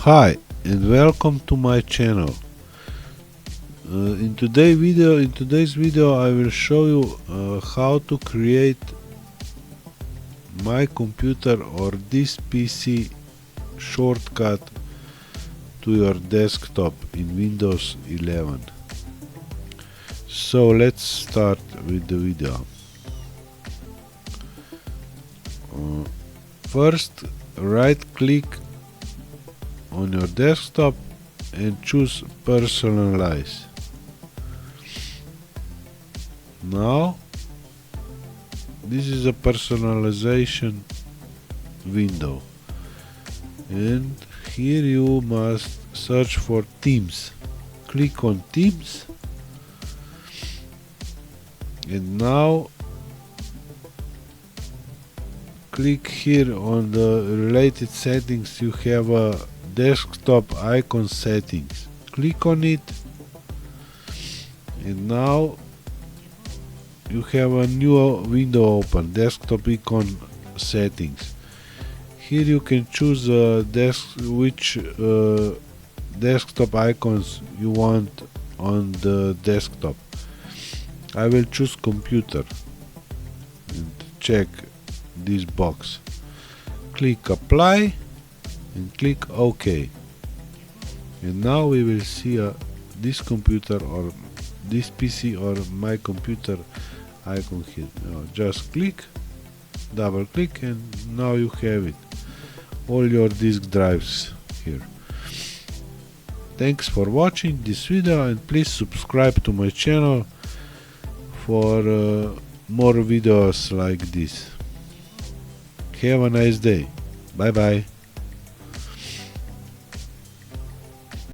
Hi and welcome to my channel. In today's video I will show you how to create my computer or this PC shortcut to your desktop in Windows 11. So let's start with the video. First, right click on your desktop and choose personalize. Now this is a personalization window, and here you must search for Teams. Click on Teams, and now click here on the related settings. You have a desktop icon settings. Click on it, and now you have a new window open, desktop icon settings. Here you can choose which desktop icons you want on the desktop. I will choose computer and check this box. Click apply and click OK, and now we will see this computer or this PC or my computer icon here. Now just click, double click, and now you have it, all your disk drives here. Thanks for watching this video, and please subscribe to my channel for more videos like this. Have a nice day. Bye bye.